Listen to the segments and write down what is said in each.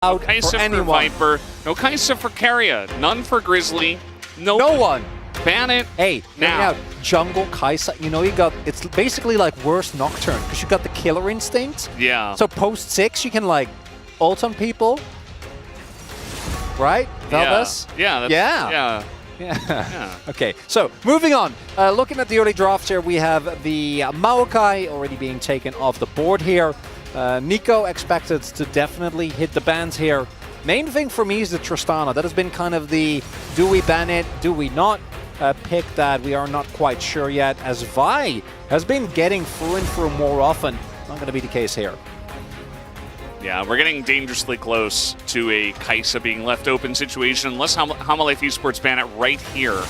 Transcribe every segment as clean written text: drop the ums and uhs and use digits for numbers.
out Kai'Sa for anyone. Viper, no Kai'Sa for Keria, none for Grizzly, No one. Ban it. Hey, now. Jungle Kai'Sa, you know, you got, it's basically like worse Nocturne, because you got the killer instinct. Yeah. So post 6, you can like ult on people. Right? Valdez? Yeah. Yeah. Yeah. Okay, so moving on. Looking at the early draft here, we have the Maokai already being taken off the board here. Nico expected to definitely hit the bans here. Main thing for me is the Tristana. That has been kind of the do we ban it, do we not pick that? We are not quite sure yet, as Vi has been getting through and through more often. Not going to be the case here. Yeah, we're getting dangerously close to a Kai'Sa being left open situation, unless Hamalife Esports ban it right here.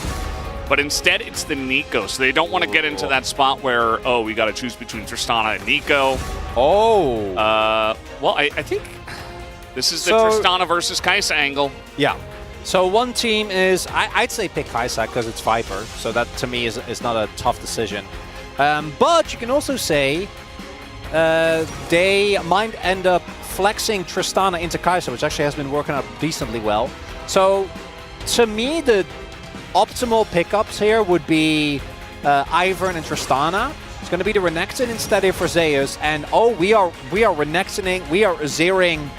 But instead, it's the Nico, so they don't want to get into that spot where, oh, we got to choose between Tristana and Nico. Oh. Well, I think this is the Tristana versus Kai'Sa angle. Yeah. So one team is, I'd say pick Kai'Sa because it's Viper, so that to me is not a tough decision. But you can also say they might end up flexing Tristana into Kai'Sa, which actually has been working out decently well. So to me, the optimal pickups here would be Ivern and Tristana. It's going to be the Renekton instead here for Zeus. And oh, we are Renektoning, we are zeroing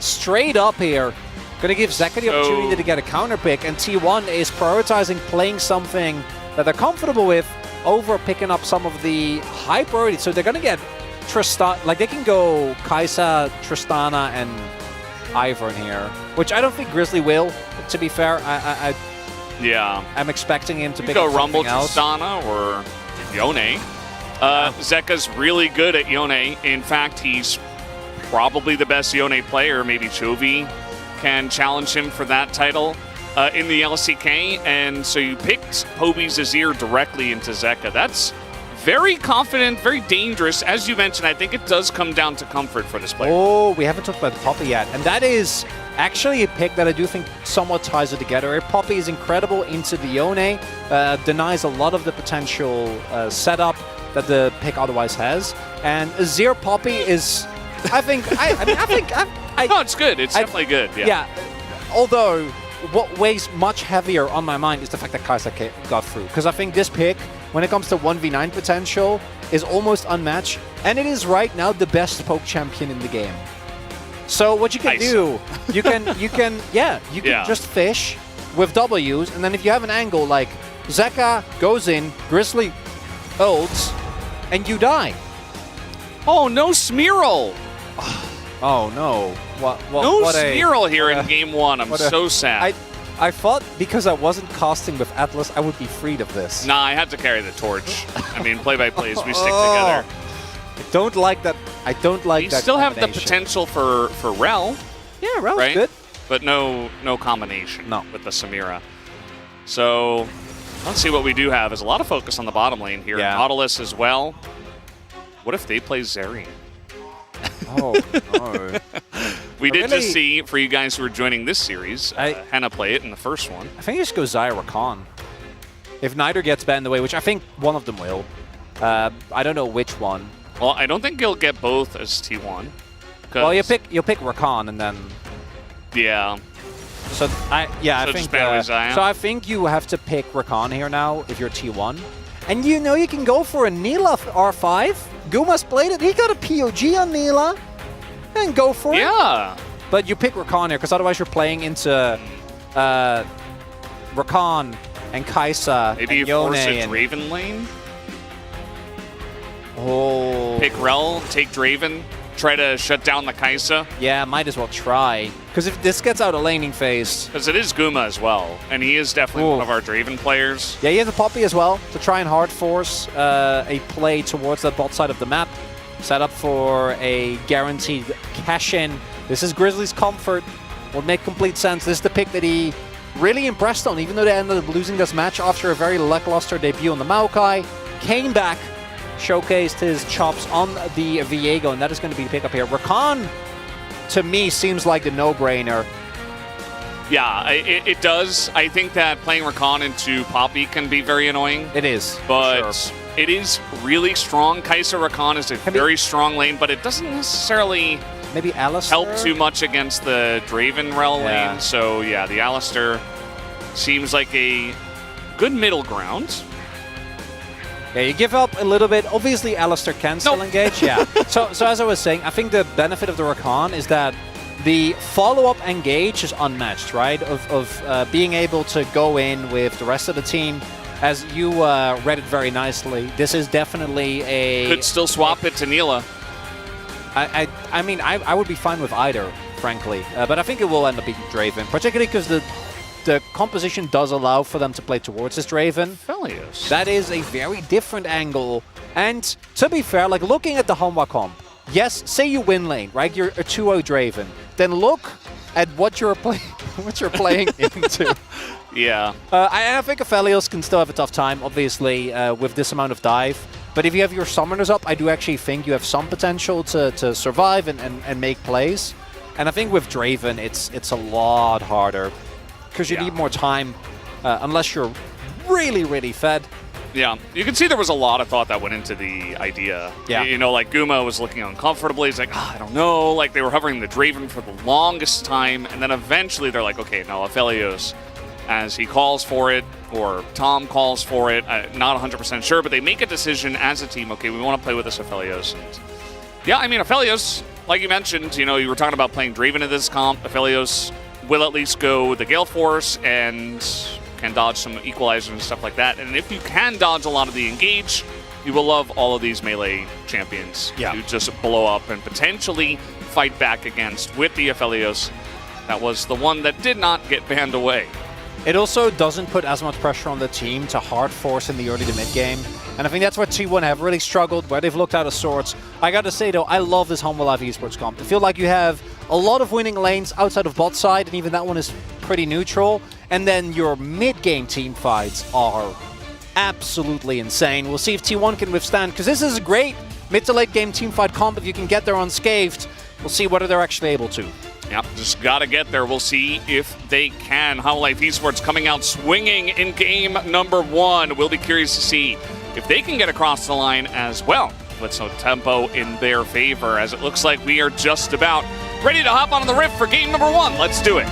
straight up here. Going to give Zeka the opportunity to get a counter pick, and T1 is prioritizing playing something that they're comfortable with over picking up some of the high priority. So they're going to get Tristana, like they can go Kai'Sa, Tristana, and Ivern here, which I don't think Grizzly will, to be fair. I'm expecting him to pick up Rumble else. Tristana or Yone. Zeka's really good at Yone. In fact, he's probably the best Yone player. Maybe Chovy can challenge him for that title in the LCK. And so you picked Poby's Azir directly into Zeka. That's very confident, very dangerous. As you mentioned, I think it does come down to comfort for this player. Oh, we haven't talked about Poppy yet. And that is actually a pick that I do think somewhat ties it together. Poppy is incredible into the Yone, denies a lot of the potential setup that the pick otherwise has. And Azir Poppy is, I think, no, it's good. It's definitely good. Yeah. Although, what weighs much heavier on my mind is the fact that Kai'Sa got through. Because I think this pick, when it comes to 1v9 potential, is almost unmatched. And it is right now the best poke champion in the game. So what you can do, you can just fish with W's, and then if you have an angle like Zeka goes in, Grizzly ults, and you die. Oh, no Smearl! Oh no. No Smearl here in Game 1. I'm so sad. I thought because I wasn't casting with Atlas, I would be freed of this. Nah, I had to carry the torch. I mean, play-by-plays, we stick together. I don't like that. I don't like that. You still have the potential for Rel. Yeah, Rel's right? good. But no combination with the Samira. So let's see what we do have. There's a lot of focus on the bottom lane here. Yeah. Nautilus as well. What if they play Zeri? Oh, no. We did just see, for you guys who are joining this series, Henna play it in the first one. I think you just go Zyra Khan. If neither gets banned away, which I think one of them will. I don't know which one. Well, I don't think you'll get both as T1. Well, you'll pick Rakan and then. Yeah. So I think. So I think you have to pick Rakan here now if you're T1, and you know you can go for a Neela R5. Guma's played it. He got a POG on Neela, and go for it. Yeah. But you pick Rakan here because otherwise you're playing into Rakan and Kai'Sa. Maybe and you Yone force a and Draven lane. Oh. Pick Rel, take Draven, try to shut down the Kai'Sa. Yeah, might as well try. Because if this gets out of laning phase... Because it is Guma as well, and he is definitely one of our Draven players. Yeah, he has a Poppy as well to try and hard force a play towards that bot side of the map. Set up for a guaranteed cash-in. This is Grizzly's comfort. Would make complete sense. This is the pick that he really impressed on, even though they ended up losing this match after a very lackluster debut on the Maokai. Came back, showcased his chops on the Viego, and that is going to be the pickup here. Rakan, to me, seems like the no-brainer. Yeah, it does. I think that playing Rakan into Poppy can be very annoying. It is, but sure. It is really strong. Kai'Sa Rakan is a very strong lane, but it doesn't necessarily maybe Alistar? help too much against the Draven rel lane. So yeah, the Alistar seems like a good middle ground. Yeah, you give up a little bit. Obviously, Alistar can still engage. Yeah. So as I was saying, I think the benefit of the Rakan is that the follow-up engage is unmatched, right? Of being able to go in with the rest of the team. As you read it very nicely, this is definitely a... Could still swap it to Neela. I mean, I would be fine with either, frankly. But I think it will end up being Draven, particularly because the composition does allow for them to play towards this Draven. Felios. That is a very different angle. And to be fair, like looking at the Hanwha comp, yes, say you win lane, right? You're a 2-0 Draven. Then look at what you're playing into. Yeah. I think Aphelios can still have a tough time, obviously, with this amount of dive. But if you have your summoners up, I do actually think you have some potential to survive and make plays. And I think with Draven, it's a lot harder. Because you need more time, unless you're really, really fed. Yeah, you can see there was a lot of thought that went into the idea. Yeah. You know, like Guma was looking uncomfortably. He's like, oh, I don't know. Like they were hovering the Draven for the longest time. And then eventually they're like, okay, no, Aphelios, as he calls for it, or Tom calls for it. Not 100% sure, but they make a decision as a team. Okay, we want to play with this Aphelios. And yeah, I mean, Aphelios, like you mentioned, you know, you were talking about playing Draven in this comp. Aphelios will at least go the Gale Force and can dodge some equalizers and stuff like that. And if you can dodge a lot of the engage, you will love all of these melee champions to just blow up and potentially fight back against with the Aphelios. That was the one that did not get banned away. It also doesn't put as much pressure on the team to hard force in the early to mid game. And I think that's where T1 have really struggled, where they've looked out of sorts. I gotta say though, I love this Hanwha Live esports comp. I feel like you have a lot of winning lanes outside of bot side, and even that one is pretty neutral. And then your mid game team fights are absolutely insane. We'll see if T1 can withstand, because this is a great mid to late game team fight comp. If you can get there unscathed, we'll see whether they're actually able to. Yep, just gotta get there. We'll see if they can. Hanwha Life Esports coming out swinging in game number 1. We'll be curious to see if they can get across the line as well with some tempo in their favor, as it looks like we are just about ready to hop on the rift for game number 1. Let's do it.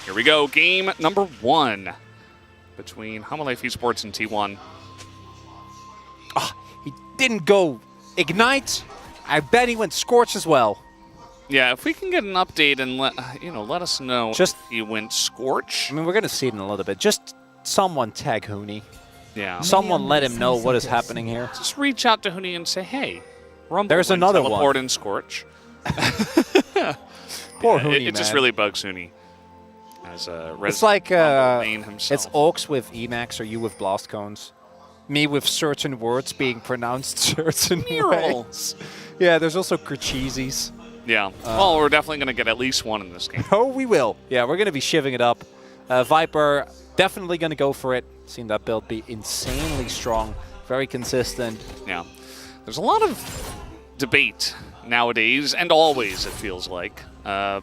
Here we go, game number 1 between Hanwha Life Esports and T1. Oh, he didn't go Ignite. I bet he went Scorch as well. Yeah, if we can get an update and let us know if he went Scorch. I mean, we're going to see it in a little bit. Just someone tag Huni. Yeah. Someone let him know what is happening here. Just reach out to Huni and say, hey, Rumble there's another teleport one. in Scorch. Poor Huni, it just really bugs Huni. As a it's like himself. It's Oaks with Emacs or you with Blast Cones. Me with certain words being pronounced certain ways. Yeah, there's also Kercheezies. Yeah. Well, we're definitely going to get at least one in this game. Oh, we will. Yeah, we're going to be shivving it up. Viper definitely going to go for it. Seen that build be insanely strong, very consistent. Yeah. There's a lot of debate nowadays, and always it feels like,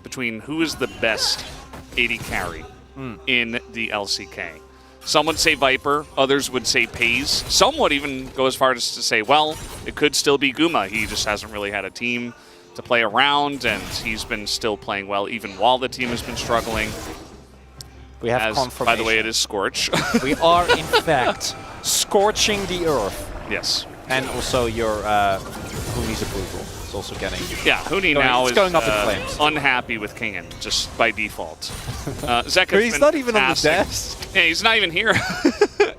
between who is the best AD carry in the LCK. Some would say Viper, others would say Pays. Some would even go as far as to say, well, it could still be Guma. He just hasn't really had a team to play around, and he's been still playing well even while the team has been struggling. We have confirmation. By the way, it is Scorch. We are, in fact, scorching the earth. Yes. And also your Huni's approval is also getting... Yeah, Huni now is going up in flames. Unhappy with Kingen, just by default. Zeka's he's not even on the desk. Yeah, he's not even here.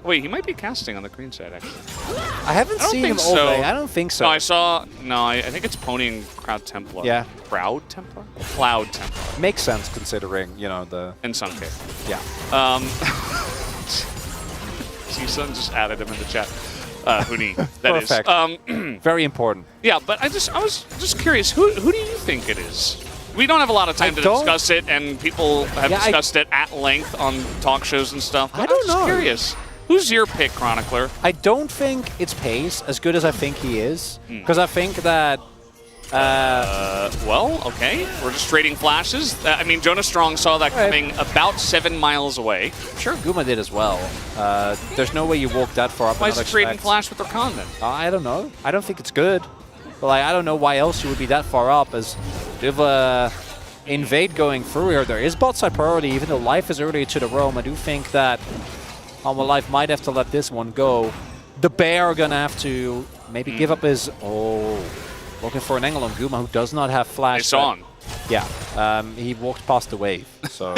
Wait, he might be casting on the green side, actually. I haven't seen him all day. I don't think so. No, I saw... No, I think it's Pony and Crowd Templar. Yeah. Crowd Templar? Cloud Templar. Makes sense considering, you know, the... And Sunke. Yeah. Season just added him in the chat. Huni, that is. Very important. Yeah, but I was just curious, who do you think it is? We don't have a lot of time to discuss it, and people have discussed it at length on talk shows and stuff. But I don't know. I'm just curious. Who's your pick, Chronicler? I don't think it's Pace, as good as I think he is. Because I think that... well, okay. We're just trading flashes. I mean, Jonah Strong saw that coming about 7 miles away. I'm sure Guma did as well. There's no way you walk that far up. Why is he trading flash with Rakan then? I don't know. I don't think it's good. But like, I don't know why else you would be that far up, as with invade going through here. There is bot side priority, even though Life is earlier to the roam. I do think that Life might have to let this one go. The Bear are gonna have to maybe give up his... Oh, looking for an angle on Guma, who does not have flash. They saw him. Yeah, he walked past the wave, so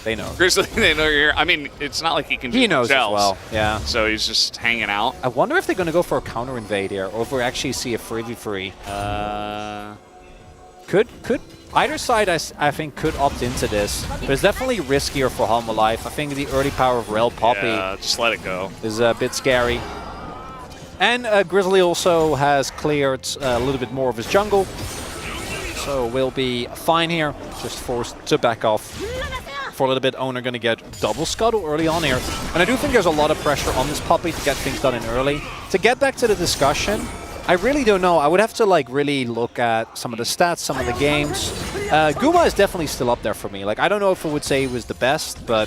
they know. Grizzly, they know you're here. I mean, it's not like he can. He knows as well. Yeah. So he's just hanging out. I wonder if they're going to go for a counter invade here, or if we actually see a 3v3. Could either side I think could opt into this, but it's definitely riskier for Humble Life. I think the early power of Rel Poppy. Yeah, just let it go. Is a bit scary. And Grizzly also has cleared a little bit more of his jungle. So we'll be fine here. Just forced to back off for a little bit. Oner going to get double scuttle early on here. And I do think there's a lot of pressure on this Poppy to get things done in early. To get back to the discussion, I really don't know. I would have to like really look at some of the stats, some of the games. Guma is definitely still up there for me. Like, I don't know if I would say he was the best, but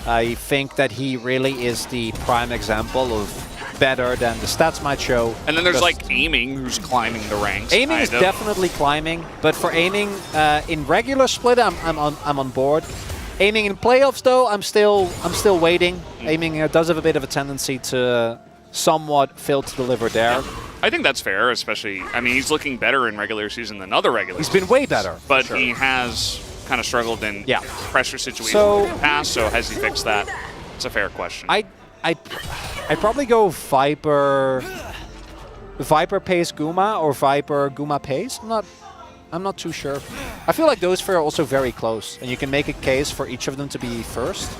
I think that he really is the prime example of better than the stats might show. And then there's like aiming, who's climbing the ranks. Aiming is definitely climbing, but for aiming in regular split, I'm on board. Aiming in playoffs, though, I'm still waiting. Aiming does have a bit of a tendency to somewhat fail to deliver there. I think that's fair, especially. I mean, he's looking better in regular season than other regular. He's been way better, but he has kind of struggled in pressure situations in the past. So has he fixed that? It's a fair question. I'd probably go Viper Pace Guma or Viper Guma Pace. I'm not too sure. I feel like those three are also very close, and you can make a case for each of them to be first.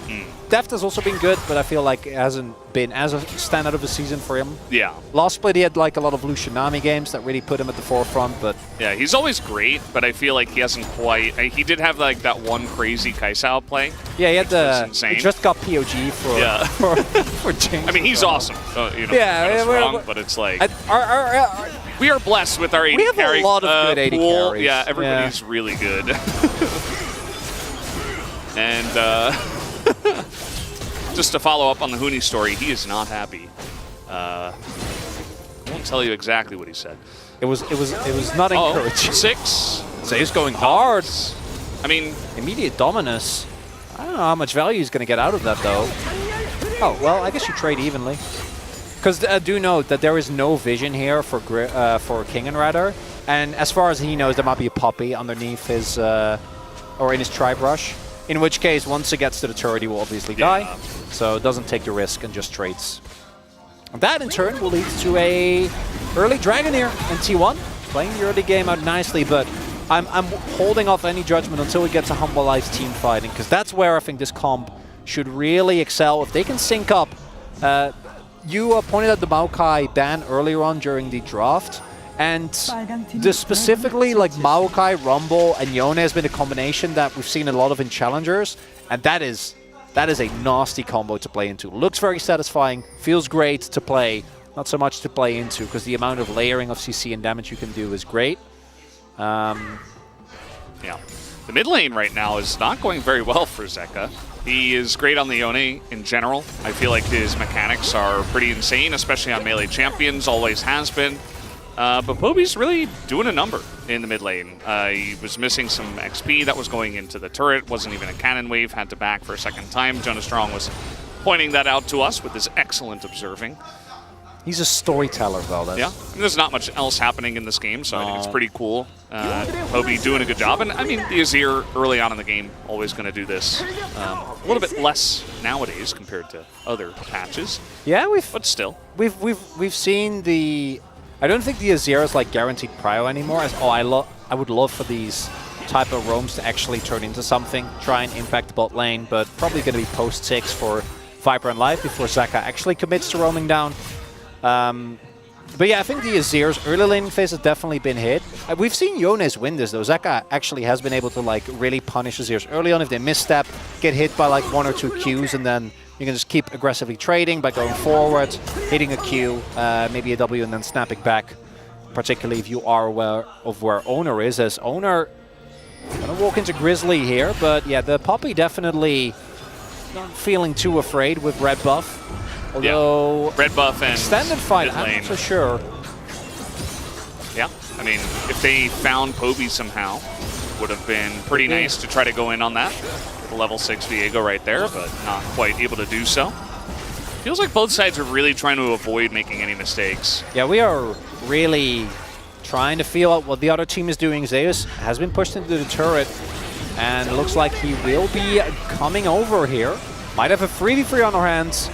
Deft has also been good, but I feel like it hasn't been as a standout of a season for him. Yeah. Last split, he had like a lot of Lucianami games that really put him at the forefront, but... Yeah, he's always great, but I feel like he hasn't quite... He did have like that one crazy Kaisao play. Yeah, he had the... Insane. He just got POG for Jinx. I mean, he's awesome. You know, yeah, wrong, but it's like... We are blessed with our AD carry. We have a lot of good AD carries. Yeah, everybody's really good. And just to follow up on the Huni story, he is not happy. I won't tell you exactly what he said. It was not encouraging. 6. So he's going hard. I mean, immediate dominus. I don't know how much value he's going to get out of that, though. Oh, well, I guess you trade evenly. Because do note that there is no vision here for Kingenradder, and as far as he knows, there might be a Poppy underneath his, or in his Tri-Brush. In which case, once it gets to the turret, he will obviously die. So it doesn't take the risk and just trades. That in turn will lead to a early Dragon here in T1, playing the early game out nicely, but I'm holding off any judgment until we get to Humble Life's team fighting, because that's where I think this comp should really excel. If they can sync up. You pointed out the Maokai ban earlier on during the draft, and specifically like Maokai, Rumble, and Yone has been a combination that we've seen a lot of in Challengers, and that is a nasty combo to play into. Looks very satisfying, feels great to play, not so much to play into, because the amount of layering of CC and damage you can do is great. Yeah. The mid lane right now is not going very well for Zeka. He is great on the Yone in general. I feel like his mechanics are pretty insane, especially on melee champions, always has been. But Poby's really doing a number in the mid lane. He was missing some XP that was going into the turret, wasn't even a cannon wave, had to back for a second time. Jonah Strong was pointing that out to us with his excellent observing. He's a storyteller, Valdez. Yeah, I mean, there's not much else happening in this game, so I think it's pretty cool. Poby doing a good job, and I mean, the Azir early on in the game always going to do this. A little bit less nowadays compared to other patches. Yeah, but still, we've seen the. I don't think the Azir is like guaranteed prio anymore. I would love for these type of roams to actually turn into something, try and impact the bot lane, but probably going to be post 6 for Viper and Life before Zeka actually commits to roaming down. But yeah, I think the Azir's early laning phase has definitely been hit. We've seen Yones win this though. Zeka actually has been able to like really punish Azir's early on. If they misstep, get hit by like 1 or 2 Qs, and then You can just keep aggressively trading by going forward, hitting a Q, maybe a W, and then snapping back. Particularly if you are aware of where Oner is, as Oner gonna walk into Grizzly here. But yeah, the Poby definitely not feeling too afraid with red buff. Although red buff and extended fight, I'm not so sure. Yeah, I mean, if they found Poby somehow, would have been pretty nice to try to go in on that. With a level 6 Viego right there, but not quite able to do so. Feels like both sides are really trying to avoid making any mistakes. Yeah, we are really trying to feel out what the other team is doing. Zeus has been pushed into the turret, and it looks like he will be coming over here. Might have a 3v3 on our hands.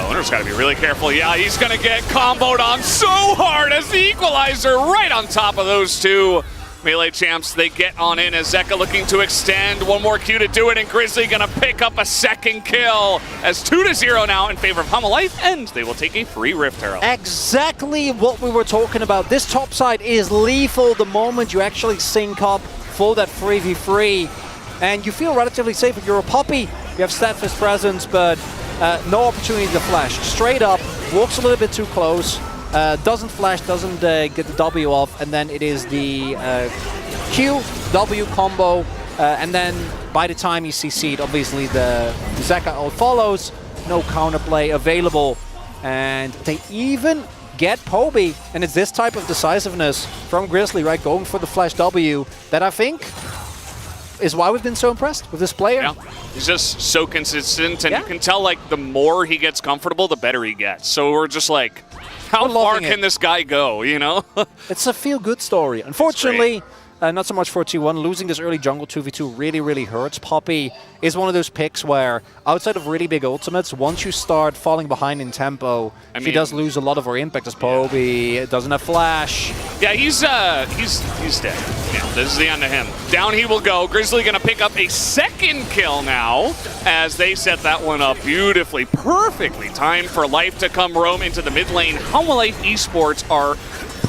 Oner's got to be really careful. Yeah, he's going to get comboed on so hard as the equalizer right on top of those two. Melee champs, they get on in as Zeka looking to extend. One more Q to do it, and Grizzly gonna pick up a second kill as 2-0 now in favor of Humalife, and they will take a free Rift Herald. Exactly what we were talking about. This top side is lethal the moment you actually sync up for that 3v3, and you feel relatively safe if you're a Poppy. You have Steadfast presence, but no opportunity to flash. Straight up, walks a little bit too close. Doesn't flash, doesn't get the W off, and then it is the Q-W combo, and then by the time you CC'd, obviously the Zeka ult follows, no counterplay available, and they even get Poby, and it's this type of decisiveness from Grizzly, right, going for the flash W, that I think is why we've been so impressed with this player. Yeah. He's just so consistent, and you can tell, like, the more he gets comfortable, the better he gets. So we're just like, how far can this guy go, you know? It's a feel-good story. Unfortunately, not so much for T1. Losing this early jungle 2v2 really, really hurts. Poppy is one of those picks where, outside of really big ultimates, once you start falling behind in tempo, he does lose a lot of our impact as Poby. It doesn't have flash. Yeah, he's dead. Yeah, this is the end of him. Down he will go. Grizzly gonna pick up a second kill now, as they set that one up beautifully, perfectly timed for Life to come roam into the mid lane. Humalife Esports are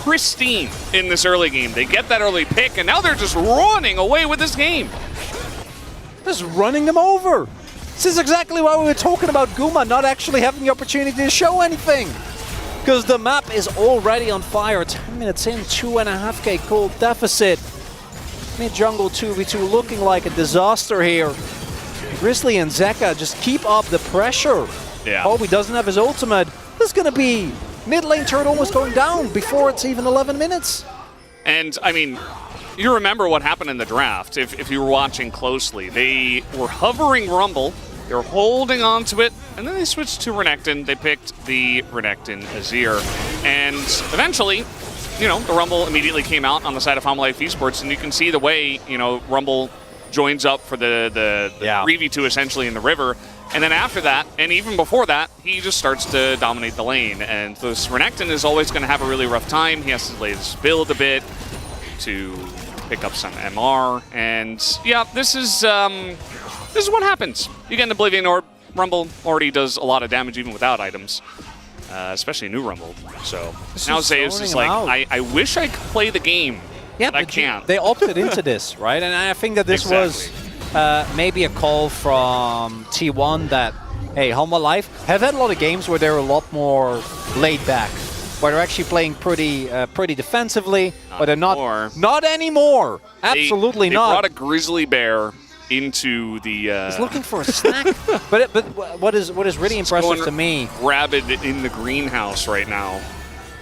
pristine in this early game. They get that early pick, and now they're just running away with this game. Just running them over. This is exactly why we were talking about Guma not actually having the opportunity to show anything. Because the map is already on fire. 10 minutes in, 2.5k gold deficit. Mid-jungle 2v2 looking like a disaster here. Grizzly and Zeka just keep up the pressure. Yeah. Poby doesn't have his ultimate. This is going to be mid lane turret almost going down before it's even 11 minutes. And, I mean, you remember what happened in the draft, if you were watching closely. They were hovering Rumble, they were holding on to it, and then they switched to Renekton. They picked the Renekton Azir. And eventually, you know, the Rumble immediately came out on the side of Humalife Esports, and you can see the way, you know, Rumble joins up for the 3v2 essentially in the river. And then after that, and even before that, he just starts to dominate the lane. And this Renekton is always going to have a really rough time. He has to lay his build a bit to pick up some MR. And yeah, this is what happens. You get an Oblivion Orb. Rumble already does a lot of damage even without items, especially new Rumble. So now Zeus is like, I wish I could play the game, but I can't. They opted into this, right? And I think that this was maybe a call from T1 that, hey, Humalife have had a lot of games where they're a lot more laid back, where they're actually playing pretty defensively, but they're not. Not anymore. Absolutely not. They brought a grizzly bear into the. He's looking for a snack. but what is really impressive to me? Rabid in the greenhouse right now.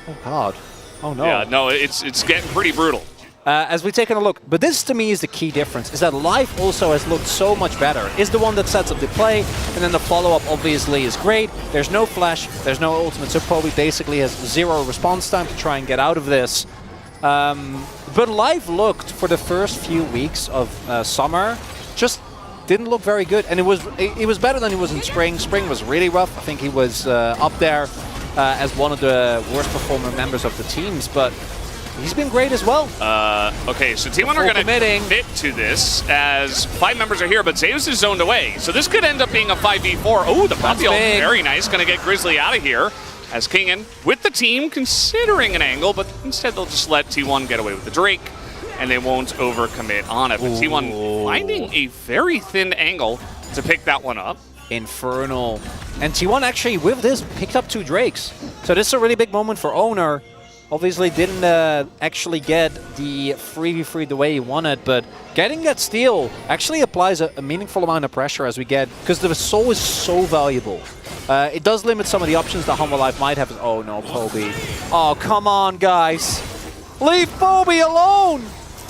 Oh God. Oh no. Yeah, no, it's getting pretty brutal. As we take a look, but this to me is the key difference, is that Life also has looked so much better. Is the one that sets up the play, and then the follow-up obviously is great. There's no flash, there's no ultimate, so Poby basically has 0 response time to try and get out of this. But Life looked, for the first few weeks of summer, just didn't look very good. And it was better than he was in spring. Spring was really rough. I think he was up there as one of the worst performing members of the teams, but he's been great as well. Okay, so T1 are going to commit to this as 5 members are here, but Zeus is zoned away. So this could end up being a 5v4. Oh, the Poppy ult, very nice. Going to get Grizzly out of here as Kingen with the team considering an angle, but instead they'll just let T1 get away with the Drake, and they won't overcommit on it. But T1 finding a very thin angle to pick that one up. Infernal. And T1 actually, with this, picked up 2 Drakes. So this is a really big moment for Oner. Obviously didn't actually get the 3v3 the way he wanted, but getting that steal actually applies a meaningful amount of pressure as we get, because the soul is so valuable. It does limit some of the options that Humble Life might have. Oh no, Poby. Oh, come on, guys. Leave Poby alone!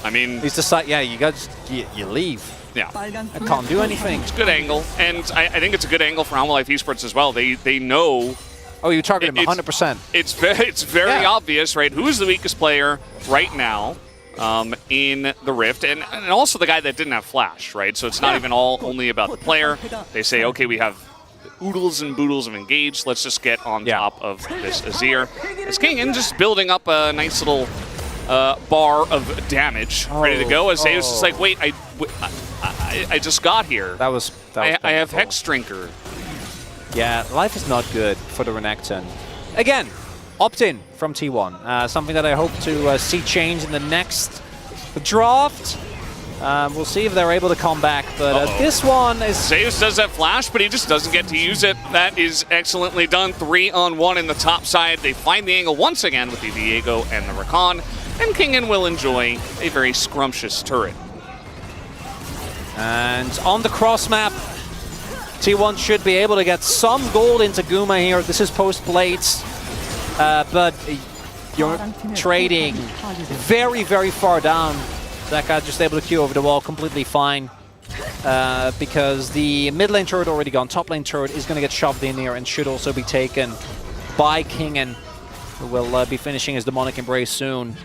I mean... He's decided, yeah, you leave. Yeah. I can't do anything. It's a good angle, and I think it's a good angle for Humble Life Esports as well. They know... Oh, you target him 100%. It's very obvious, right? Who's the weakest player right now in the Rift, and also the guy that didn't have Flash, right? So it's not even only about the player. They say, okay, we have oodles and boodles of engaged. Let's just get on top of this Azir. As King just building up a nice little bar of damage, ready to go. As Zeus is like, wait, I just got here. That was I have Hex Drinker. Yeah, life is not good for the Renekton. Again, opt-in from T1. Something that I hope to see change in the next draft. We'll see if they're able to come back, but this one is... Zeus does have Flash, but he just doesn't get to use it. That is excellently done. 3-on-1 in the top side. They find the angle once again with the Viego and the Rakan, and Kingen will enjoy a very scrumptious turret. And on the cross map, T1 should be able to get some gold into Guma here. This is post-plates, but you're trading very, very far down. That guy just able to queue over the wall completely fine, because the mid lane turret already gone. Top lane turret is going to get shoved in here and should also be taken by Kingen, who will be finishing his demonic embrace soon.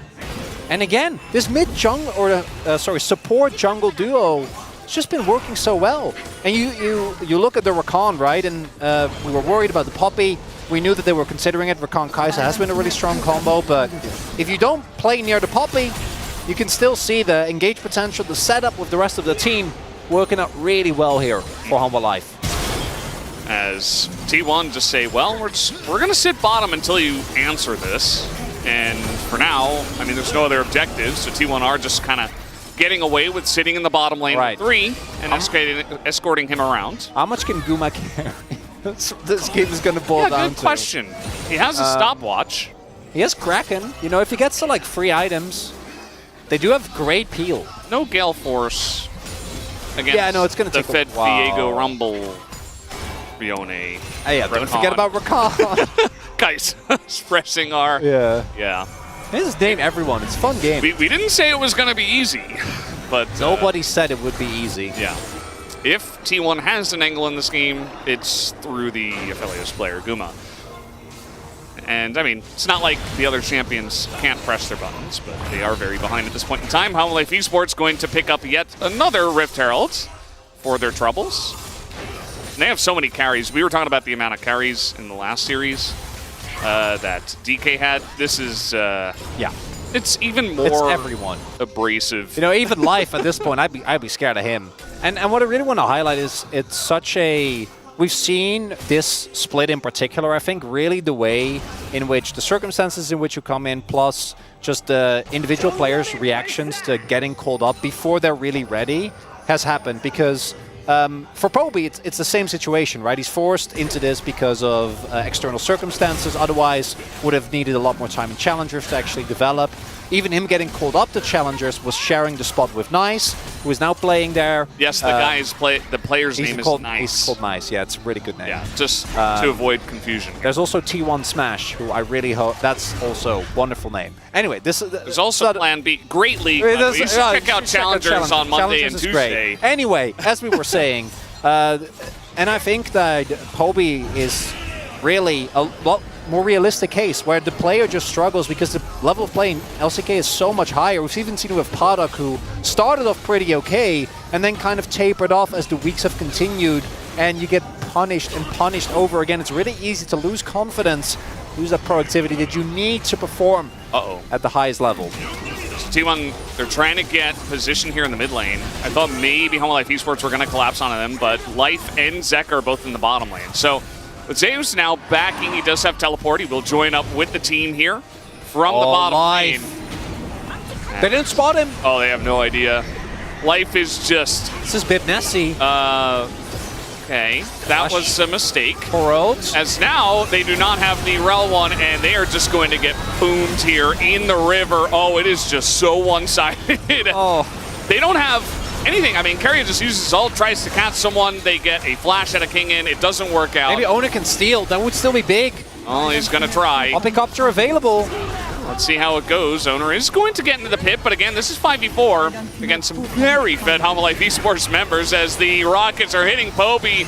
And again, this mid jungle, or support jungle duo, it's just been working so well. And you look at the Rakan, right? And we were worried about the Poppy. We knew that they were considering it. Rakan Kai'Sa has been a really strong combo, but if you don't play near the Poppy, you can still see the engage potential, the setup with the rest of the team working out really well here for Humble Life. As T1 just say, well, we're going to sit bottom until you answer this. And for now, I mean, there's no other objectives, so T1 are just kind of getting away with sitting in the bottom lane with 3 and escorting him around. How much can Guma carry? This game is going to boil down good question. He has a stopwatch. He has Kraken. You know, if he gets to like free items, they do have great peel. No Gale Force against it's going to take Fed Viego Rumble Rione. Don't forget about Rakan. Guys, expressing our... Yeah. Just name everyone. It's a fun game. We didn't say it was going to be easy, but... Nobody said it would be easy. Yeah. If T1 has an angle in this game, it's through the Aphelios player, Guma. And, I mean, it's not like the other champions can't press their buttons, but they are very behind at this point in time. Humble Life Esports going to pick up yet another Rift Herald for their troubles. And they have so many carries. We were talking about the amount of carries in the last series that DK had. This is, it's even more it's everyone. Abrasive. You know, even Life at this point, I'd be scared of him. And what I really want to highlight is it's such a... We've seen this split in particular, I think, really the way in which the circumstances in which you come in, plus just the individual players' reactions to getting called up before they're really ready, has happened. Because for Poby, it's the same situation, right? He's forced into this because of external circumstances, otherwise would have needed a lot more time in Challengers to actually develop. Even him getting called up to Challengers was sharing the spot with Nice, who is now playing there. Yes, the player's name is Nice. He's called Nice, yeah, it's a really good name. Yeah, just to avoid confusion. There's also T1 Smash, who I really hope, that's also a wonderful name. Anyway, there's also Plan B, great league. You should check out Challengers on Monday and Tuesday. Great. Anyway, as we were saying, and I think that Poby is really a lot more realistic case where the player just struggles because the level of play in LCK is so much higher. We've even seen it with Paddock, who started off pretty okay and then kind of tapered off as the weeks have continued, and you get punished and punished over again. It's really easy to lose confidence, lose that productivity that you need to perform at the highest level. T1, they're trying to get position here in the mid lane. I thought maybe Humble Life Esports were going to collapse on them, but Life and Zek are both in the bottom lane. So with Zeus now backing, he does have teleport. He will join up with the team here from the bottom lane. They didn't spot him. Oh, they have no idea. Life is just... This is Bib Nessie. Okay, that was a mistake. As now, they do not have the Rel one, and they are just going to get boomed here in the river. Oh, it is just so one-sided. Oh. They don't have anything. I mean, Keria just uses ult, tries to catch someone. They get a flash at a King in. It doesn't work out. Maybe Oner can steal. That would still be big. Oh, he's going to try. Helicopter available. Let's see how it goes. Oner is going to get into the pit, but again, this is 5v4 against some very fed Homolife Esports members as the rockets are hitting Poby.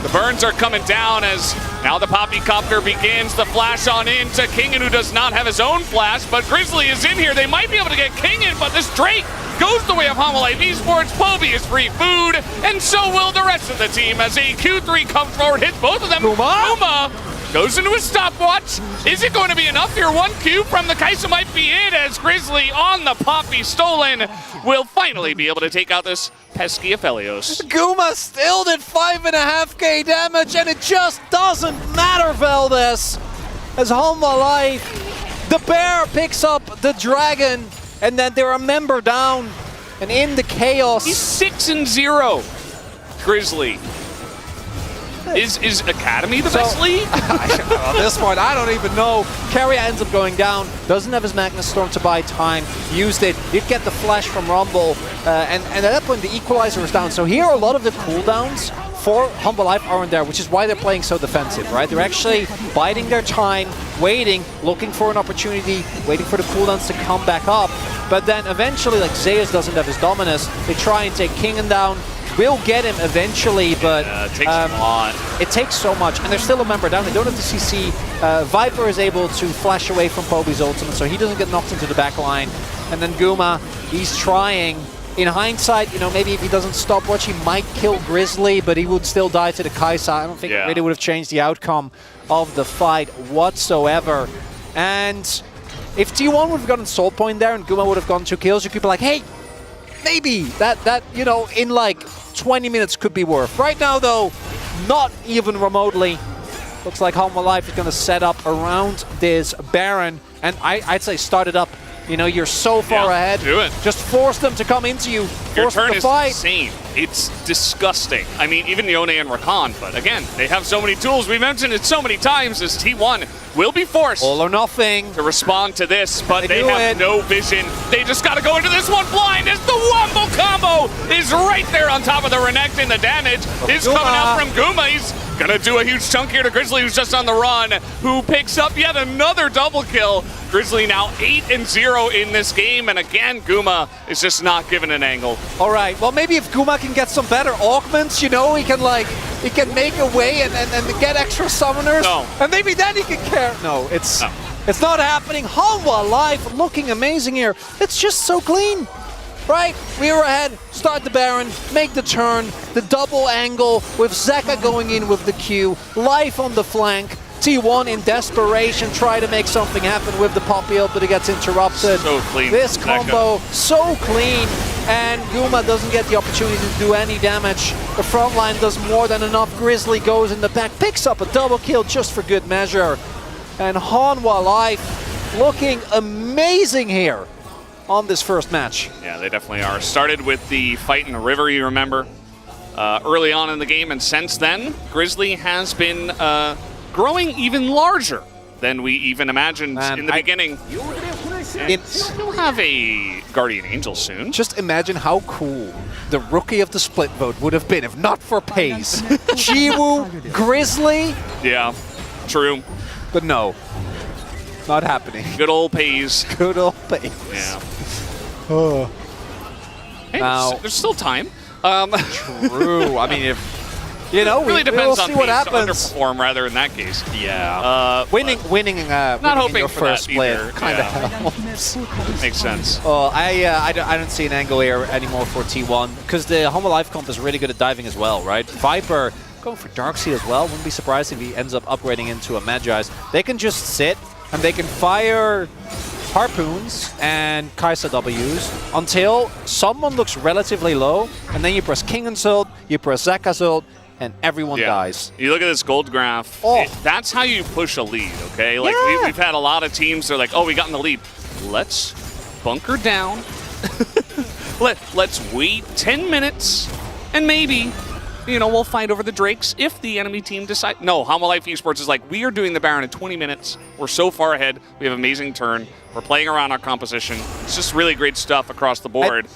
The burns are coming down as now the Poppycopter begins to flash on into Kingin, who does not have his own flash, but Grizzly is in here. They might be able to get Kingin, but this Drake goes the way of Homolife Esports. Poby is free food, and so will the rest of the team as a Q3 comes forward, hits both of them. Guma goes into his stopwatch. Is it going to be enough here? 1 Q from the Kai'Sa might be it as Grizzly on the Poppy stolen will finally be able to take out this pesky Aphelios. Guma still did 5.5k damage, and it just doesn't matter, Valdez. As Homolife, the bear picks up the dragon, and then they're a member down, and in the chaos. He's 6-0, Grizzly. Is Academy the best league? At this point, I don't even know. Keria ends up going down, doesn't have his Magnus Storm to buy time, used it, did get the flash from Rumble, and at that point the equalizer was down. So here a lot of the cooldowns for Homolife aren't there, which is why they're playing so defensive, right? They're actually biding their time, waiting, looking for an opportunity, waiting for the cooldowns to come back up. But then eventually, like Zeus doesn't have his Dominus, they try and take Kingin down. Will get him eventually, but it takes a lot. It takes so much, and they're still a member down. They don't have the CC. Viper is able to flash away from Poby's ultimate, so he doesn't get knocked into the back line. And then Guma, he's trying. In hindsight, you know, maybe if he doesn't stopwatch, he might kill Grizzly, but he would still die to the Kai'Sa. I don't think it really would have changed the outcome of the fight whatsoever. And if T1 would have gotten Soul Point there and Guma would have gotten 2 kills, you could be like, hey, maybe that you know, in like 20 minutes could be worth. Right now, though, not even remotely. Looks like Homolife is going to set up around this Baron, and I'd say start it up. You know, you're so far ahead. Do it. Just force them to come into you. Your Force turn them to is fight. insane. It's disgusting. I mean, even Yone and Rakan, but again, they have so many tools. We mentioned it so many times as T1 will be forced all or nothing to respond to this, but they have no vision. They just got to go into this one blind as the Wombo combo is right there on top of the Renekton. The damage is coming out from Guma. He's gonna do a huge chunk here to Grizzly, who's just on the run, who picks up yet another double kill. Grizzly now 8-0 in this game, and again, Guma is just not given an angle. All right, well, maybe if Guma can get some better augments, you know, he can make a way and get extra summoners. No. And maybe then he can care. No, it's not happening. Homolife looking amazing here. It's just so clean. Right, we were ahead, start the Baron, make the turn, the double angle with Zeka going in with the Q, Life on the flank, T1 in desperation, try to make something happen with the Poppy ult, but it gets interrupted. So clean. This combo, so clean, and Guma doesn't get the opportunity to do any damage. The front line does more than enough. Grizzly goes in the back, picks up a double kill just for good measure. And Homolife looking amazing here on this first match. Yeah, they definitely are. Started with the fight in the river, you remember, early on in the game, and since then, Grizzly has been growing even larger than we even imagined in the beginning. We'll have a Guardian Angel soon. Just imagine how cool the Rookie of the Split vote would have been if not for Pace. Jiwoo, Grizzly. Yeah, true. But no, not happening. Good old Pace. Good old Pace. Yeah. Oh. Hey, now, there's still time. True. I mean, if you know, really depends we'll on see what happens. To underperform rather in that case. Yeah. Winning. Not hoping your for first that split either. kind of helps. Makes sense. I don't see an angle here anymore for T1 because the Homolife comp is really good at diving as well, right? Viper going for Darkseid as well. Wouldn't be surprised if he ends up upgrading into a Magi's. They can just sit and they can fire harpoons and Kai'Sa W's until someone looks relatively low, and then you press Kingin's ult, you press Zeka's ult, and everyone dies. You look at this gold graph, that's how you push a lead, okay? Like we've had a lot of teams that are like, oh, we got in the lead. Let's bunker down. Let's wait 10 minutes, and maybe we'll fight over the Drakes if the enemy team decides. No, Life Esports is like, we are doing the Baron in 20 minutes. We're so far ahead. We have amazing turn. We're playing around our composition. It's just really great stuff across the board.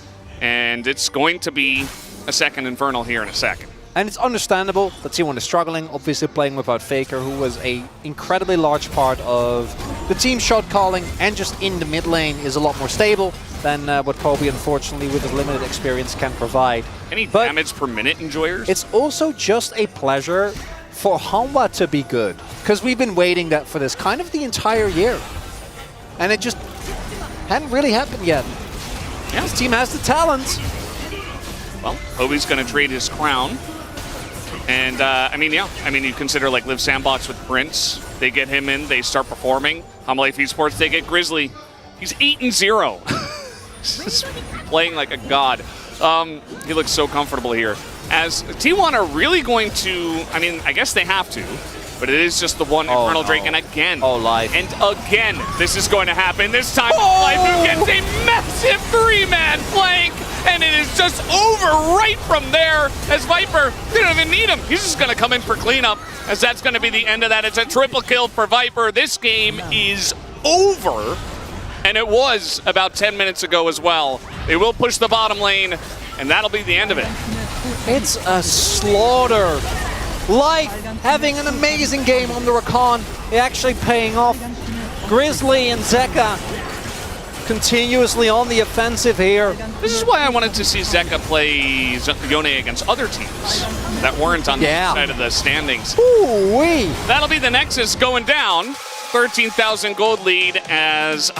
And it's going to be a second Infernal here in a second. And it's understandable that T1 is struggling, obviously playing without Faker, who was an incredibly large part of the team shot calling, and just in the mid lane is a lot more stable than what Poby, unfortunately, with his limited experience, can provide. Any damage per minute enjoyers? It's also just a pleasure for Hanwha to be good, because we've been waiting for this kind of the entire year. And it just hadn't really happened yet. Yeah. This team has the talent. Well, Poby's going to trade his crown. And, you consider like Live Sandbox with Prince. They get him in, they start performing. Life Esports, they get Grizzly. He's 8-0. Just playing like a god. He looks so comfortable here. As T1 are really going to, I guess they have to, but it is just the one Infernal Drake, and again. Life. And again, this is going to happen. This time, Life who gets a massive 3-man flank, and it is just over right from there as Viper, they don't even need him. He's just going to come in for cleanup, as that's going to be the end of that. It's a triple kill for Viper. This game is over, and it was about 10 minutes ago as well. They will push the bottom lane, and that'll be the end of it. It's a slaughter. Life having an amazing game on the Rakan, actually paying off. Grizzly and Zeka continuously on the offensive here. This is why I wanted to see Zeka play Yone against other teams that weren't on the side of the standings. Ooh-wee. That'll be the Nexus going down. 13,000 gold lead as